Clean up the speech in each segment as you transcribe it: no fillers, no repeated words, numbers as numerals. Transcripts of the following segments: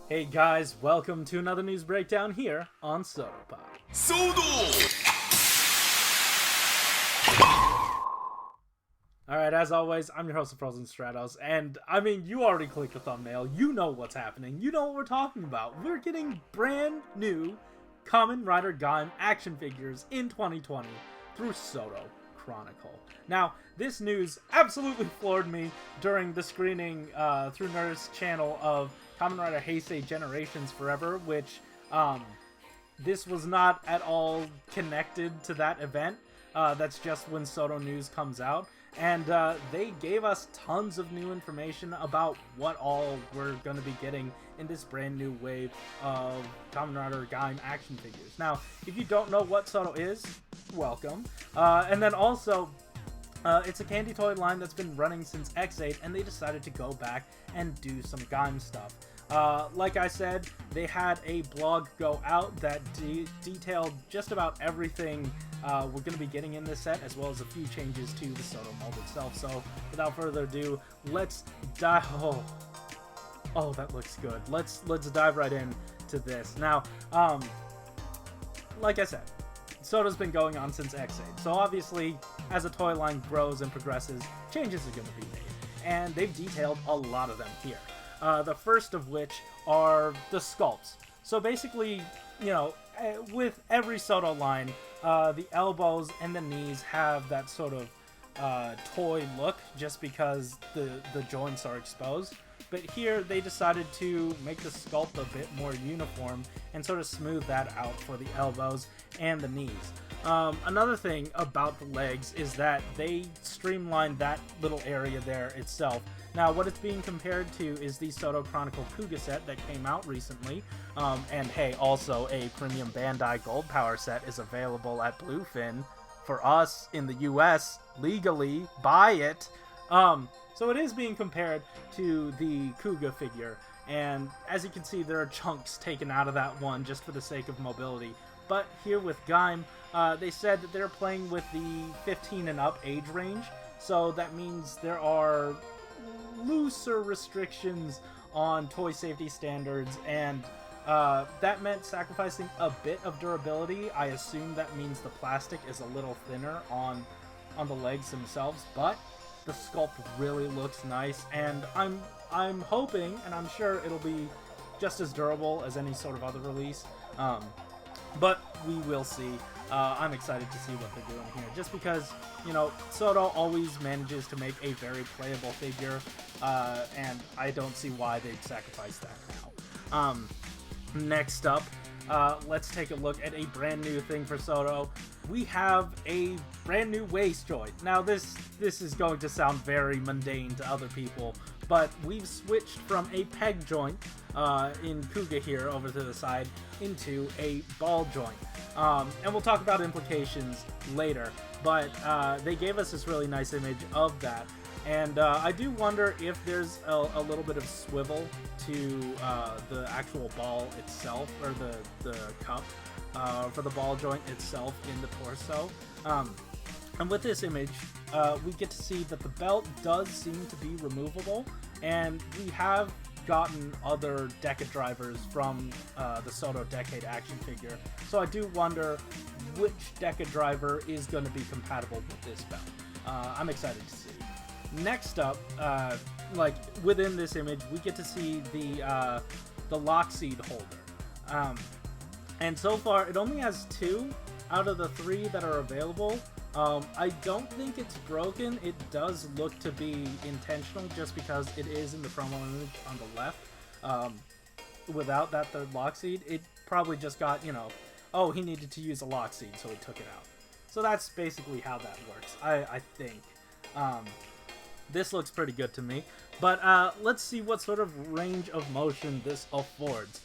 Hey guys, welcome to another news breakdown here on Soto-O. Alright, as always, I'm your host of Frozen Stratos, and I mean, you already clicked the thumbnail, you know what's happening, you know what we're talking about. We're getting brand new Kamen Rider Gaim action figures in 2020 through Soto Chronicle. Now, this news absolutely floored me during the screening through Nerd's channel of Kamen Rider Heisei Generations Forever, which this was not at all connected to that event. That's just when Soto News comes out. And they gave us tons of new information about what all we're going to be getting in this brand new wave of Kamen Rider Gaim action figures. Now, if you don't know what Soto is, welcome. And then also, it's a candy toy line that's been running since X8, and they decided to go back and do some Gaim stuff. Like I said, they had a blog go out that detailed just about everything we're going to be getting in this set, as well as a few changes to the Soto mold itself. So, without further ado, let's dive... Oh, that looks good. Let's dive right into this. Now, like I said, Soto's been going on since X8, so obviously, as a toy line grows and progresses, changes are going to be made. And they've detailed a lot of them here. The first of which are the sculpts. So basically, you know, with every Soto line, the elbows and the knees have that sort of toy look just because the joints are exposed. But here they decided to make the sculpt a bit more uniform and sort of smooth that out for the elbows and the knees. Another thing about the legs is that they streamlined that little area there itself. Now, what it's being compared to is the Soto Chronicle Kuuga set that came out recently. And hey, also a premium Bandai Gold Power set is available at Bluefin for us in the US legally. Buy it. So it is being compared to the Kuuga figure. And as you can see, there are chunks taken out of that one just for the sake of mobility. But here with Gaim, they said that they're playing with the 15 and up age range. So that means there are looser restrictions on toy safety standards, and that meant sacrificing a bit of durability. I assume that means the plastic is a little thinner on the legs themselves, but the sculpt really looks nice, and I'm hoping, and I'm sure it'll be just as durable as any sort of other release. But we will see. I'm excited to see what they're doing here, just because, you know, Soto always manages to make a very playable figure, and I don't see why they'd sacrifice that now. Next up, let's take a look at a brand new thing for Soto. We have a brand new waist joint. Now, this is going to sound very mundane to other people, but we've switched from a peg joint in Kuuga here over to the side into a ball joint. And we'll talk about implications later, but they gave us this really nice image of that. And I do wonder if there's a little bit of swivel to the actual ball itself, or the cup for the ball joint itself in the torso. And with this image, we get to see that the belt does seem to be removable, and we have gotten other Deca drivers from the Soto Decade action figure. So I do wonder which Deca driver is going to be compatible with this belt. I'm excited to see. Next up, like within this image, we get to see the lock seed holder. And so far, it only has 2 out of the 3 that are available. I don't think it's broken. It does look to be intentional just because it is in the promo image on the left. Without that third lock seed, it probably just got, you know, oh, he needed to use a lock seed, so he took it out. So that's basically how that works, I think. This looks pretty good to me. But let's see what sort of range of motion this affords.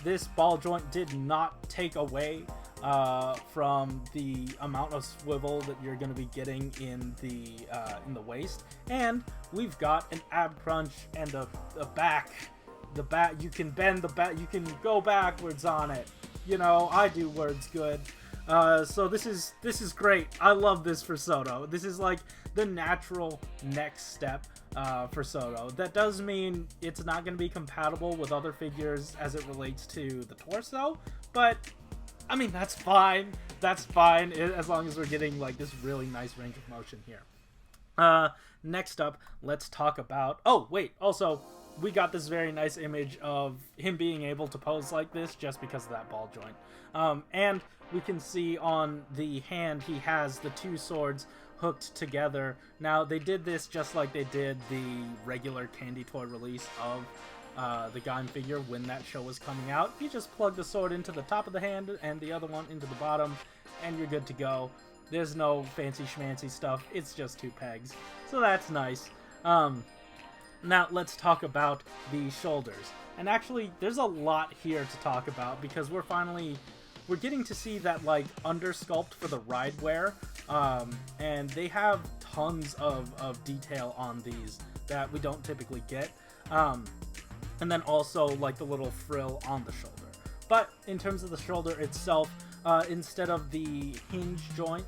This ball joint did not take away from the amount of swivel that you're going to be getting in the waist, and we've got an ab crunch and a back. The back, you can bend the back, you can go backwards on it. You know, I do words good. So this is great. I love this for Soto. This is like the natural next step for Soto. That does mean it's not going to be compatible with other figures as it relates to the torso, but I mean, that's fine. That's fine as long as we're getting like this really nice range of motion here. Next up, let's talk about... Oh, wait. Also, we got this very nice image of him being able to pose like this just because of that ball joint. And we can see on the hand he has the two swords hooked together. Now, they did this just like they did the regular Candy Toy release of the Gaim figure when that show was coming out. You just plug the sword into the top of the hand and the other one into the bottom, and you're good to go. There's no fancy schmancy stuff. It's just two pegs. So that's nice. Now let's talk about the shoulders. And actually, there's a lot here to talk about because we're getting to see that like under sculpt for the ride wear. And they have tons of detail on these that we don't typically get. And then also like the little frill on the shoulder. But in terms of the shoulder itself, instead of the hinge joint,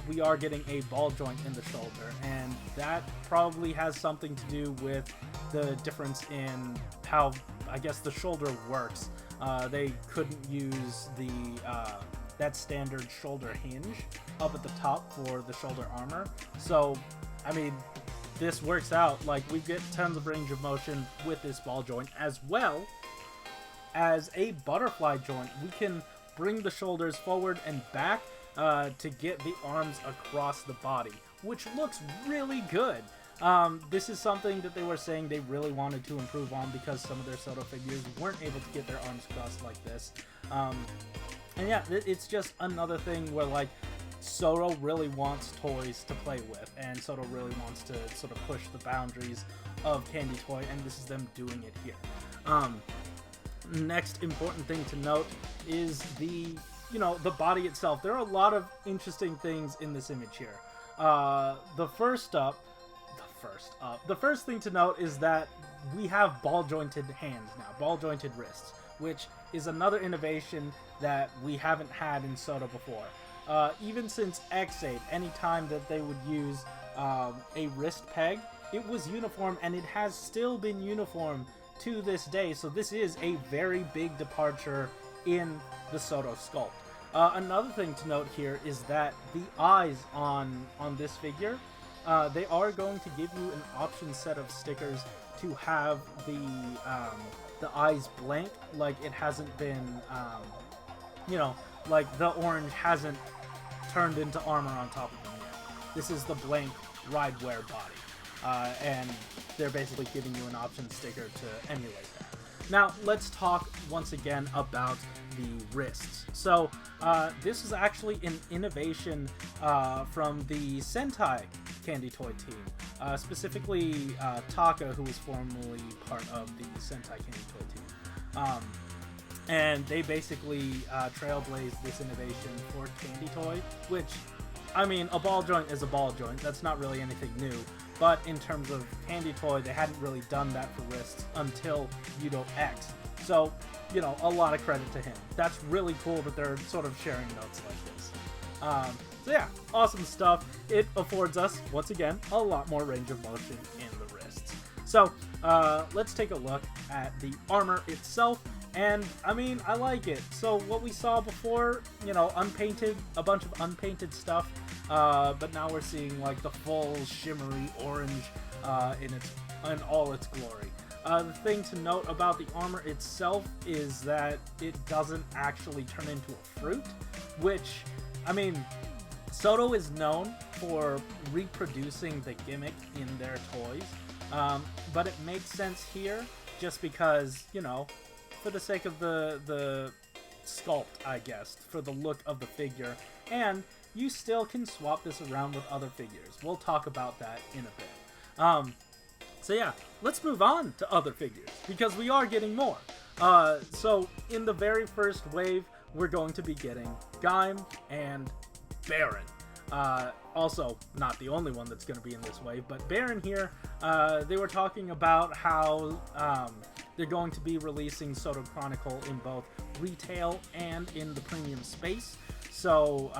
we are getting a ball joint in the shoulder, and that probably has something to do with the difference in how, I guess, the shoulder works. They couldn't use the that standard shoulder hinge up at the top for the shoulder armor, so I mean, this works out. Like, we get tons of range of motion with this ball joint, as well as a butterfly joint. We can bring the shoulders forward and back to get the arms across the body, which looks really good. This is something that they were saying they really wanted to improve on because some of their Soto figures weren't able to get their arms crossed like this. And yeah, it's just another thing where like Soto really wants toys to play with, and Soto really wants to sort of push the boundaries of Candy Toy, and this is them doing it here. Next important thing to note is the body itself. There are a lot of interesting things in this image here. The first thing to note is that we have ball jointed hands now, ball jointed wrists, which is another innovation that we haven't had in Soto before. Even since X8, anytime that they would use a wrist peg, it was uniform, and it has still been uniform to this day, so this is a very big departure in the Soto sculpt. Another thing to note here is that the eyes on this figure, they are going to give you an option set of stickers to have the eyes blank, like it hasn't been, like the orange hasn't turned into armor on top of them yet. This is the blank ride wear body, and they're basically giving you an option sticker to emulate that. Now, let's talk once again about the wrists. So, this is actually an innovation from the Sentai Candy Toy team, specifically Taka, who was formerly part of the Sentai Candy Toy team. And they basically trailblazed this innovation for Candy Toy, which, I mean, a ball joint is a ball joint. That's not really anything new. But in terms of Candy Toy, they hadn't really done that for wrists until shodo-x. So, a lot of credit to him. That's really cool that they're sort of sharing notes like this. So yeah, awesome stuff. It affords us, once again, a lot more range of motion in the wrists. So, let's take a look at the armor itself. And, I mean, I like it. So, what we saw before, unpainted, a bunch of unpainted stuff. But now we're seeing, like, the full shimmery orange in all its glory. The thing to note about the armor itself is that it doesn't actually turn into a fruit, which, I mean, Soto is known for reproducing the gimmick in their toys, but it makes sense here just because, for the sake of the sculpt, I guess, for the look of the figure, and you still can swap this around with other figures. We'll talk about that in a bit. So yeah, let's move on to other figures, because we are getting more. So in the very first wave, we're going to be getting Gaim and Baron. Also, not the only one that's going to be in this wave, but Baron here, they were talking about how they're going to be releasing Soto Chronicle in both retail and in the premium space. So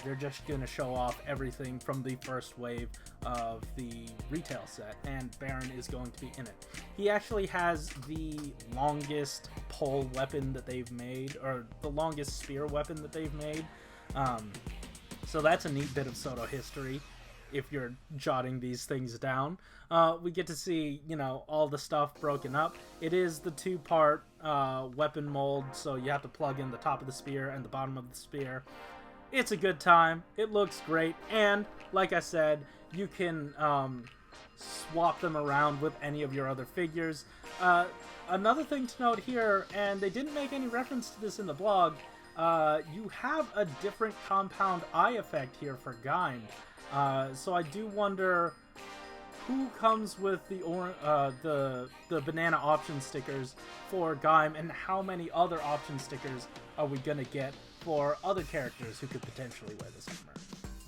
they're just going to show off everything from the first wave of the retail set, and Baron is going to be in it. He actually has the longest pole weapon that they've made, or the longest spear weapon that they've made. So that's a neat bit of Soto history if you're jotting these things down. We get to see, you know, all the stuff broken up. It is the two-part weapon mold, so you have to plug in the top of the spear and the bottom of the spear. It's a good time. It looks great, and like I said, you can swap them around with any of your other figures. Another thing to note here, and they didn't make any reference to this in the blog, you have a different compound eye effect here for Gaim. So I do wonder who comes with the banana option stickers for Gaim, and how many other option stickers are we gonna get for other characters who could potentially wear this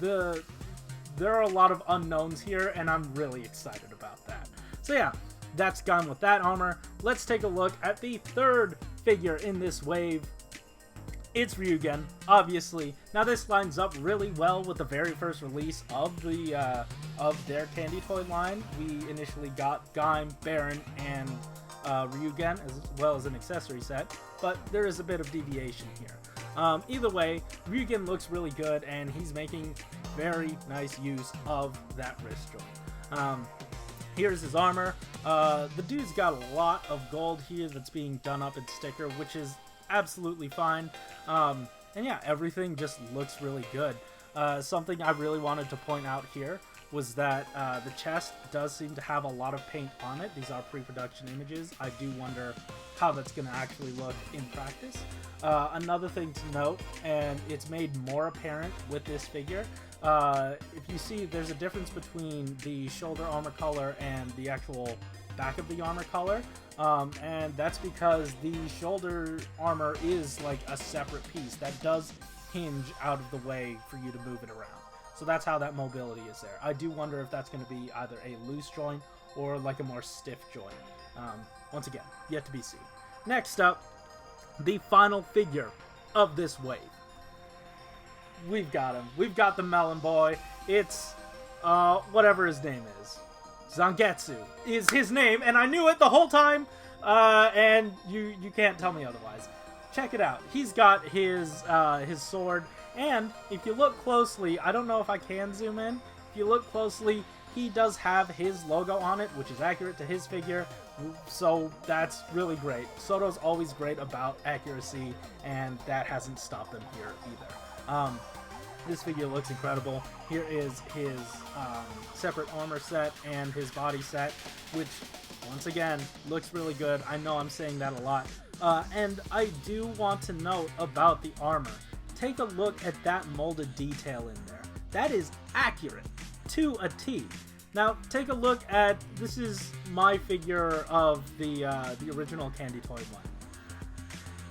armor. There are a lot of unknowns here, and I'm really excited about that. So yeah, that's Gaim with that armor. Let's take a look at the third figure in this wave. It's Ryugen, obviously. Now this lines up really well with the very first release of their candy toy line. We initially got Gaim, Baron, and Ryugen, as well as an accessory set, but there is a bit of deviation here. Either way, Ryugen looks really good, and he's making very nice use of that wrist joint. Here's his armor. The dude's got a lot of gold here that's being done up in sticker, which is absolutely fine. And yeah, everything just looks really good. Something I really wanted to point out here was that the chest does seem to have a lot of paint on it. These are pre-production images. I do wonder how that's going to actually look in practice. Another thing to note, and it's made more apparent with this figure, if you see, there's a difference between the shoulder armor color and the actual back of the armor color, and that's because the shoulder armor is like a separate piece that does hinge out of the way for you to move it around. So that's how that mobility is there. I do wonder if that's going to be either a loose joint or like a more stiff joint. Once again, yet to be seen. Next up, the final figure of this wave. We've got him. We've got the Melon Boy. It's whatever his name is. Zangetsu is his name, and I knew it the whole time, and you can't tell me otherwise. Check it out. He's got his sword, and if you look closely, I don't know if I can zoom in. If you look closely, he does have his logo on it, which is accurate to his figure, so that's really great. Soto's always great about accuracy, and that hasn't stopped him here either. This figure looks incredible. Here is his separate armor set and his body set, which, once again, looks really good. I know I'm saying that a lot. And I do want to note about the armor. Take a look at that molded detail in there. That is accurate to a T. Now, take a look at, this is my figure of the original Candy Toy one.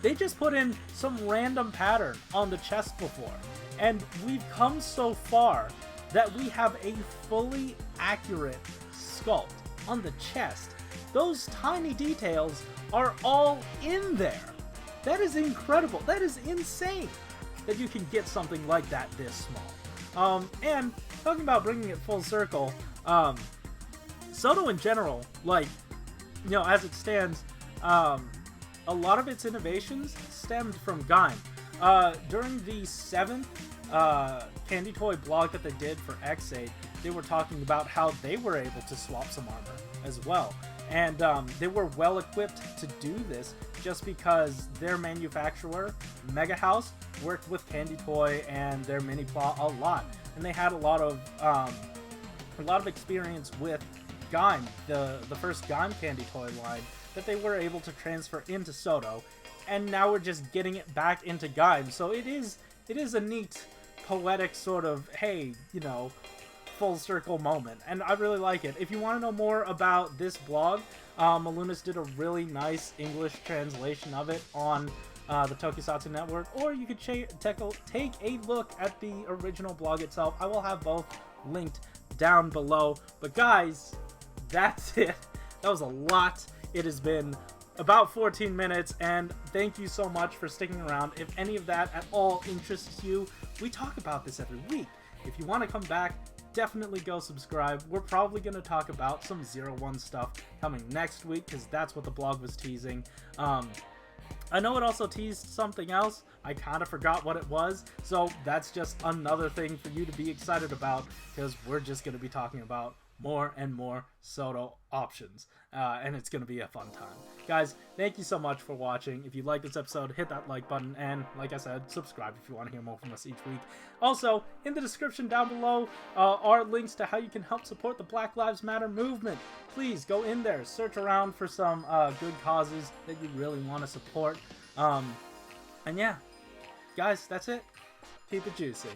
They just put in some random pattern on the chest before, and we've come so far that we have a fully accurate sculpt on the chest. Those tiny details are all in there. That is incredible. That is insane that you can get something like that this small. And talking about bringing it full circle, Soto in general, like, you know, as it stands, a lot of its innovations stemmed from Gaim. During the 7th Candy Toy blog that they did for X8, they were talking about how they were able to swap some armor as well. And they were well equipped to do this just because their manufacturer, Mega House, worked with Candy Toy and their mini plot a lot. And they had a lot of experience with Gaim, the first Gaim Candy Toy line, that they were able to transfer into Soto, and now we're just getting it back into Gaim. So it is a neat, poetic sort of, hey, you know, full circle moment, and I really like it. If you want to know more about this blog, Malunis did a really nice English translation of it on the Tokusatsu Network, or you could take a look at the original blog itself. I will have both linked down below. But guys, that's it. That was a lot. It has been about 14 minutes, and thank you so much for sticking around. If any of that at all interests you, we talk about this every week. If you want to come back, definitely go subscribe. We're probably going to talk about some 01 stuff coming next week, because that's what the blog was teasing. I know it also teased something else. I kind of forgot what it was, so that's just another thing for you to be excited about, because we're just going to be talking about more and more Soto options, and it's going to be a fun time. Guys, thank you so much for watching. If you like this episode, hit that like button, and like I said, subscribe if you want to hear more from us each week. Also, in the description down below are links to how you can help support the Black Lives Matter movement. Please go in there, search around for some good causes that you really want to support. And yeah, guys, that's it. Keep it juicy.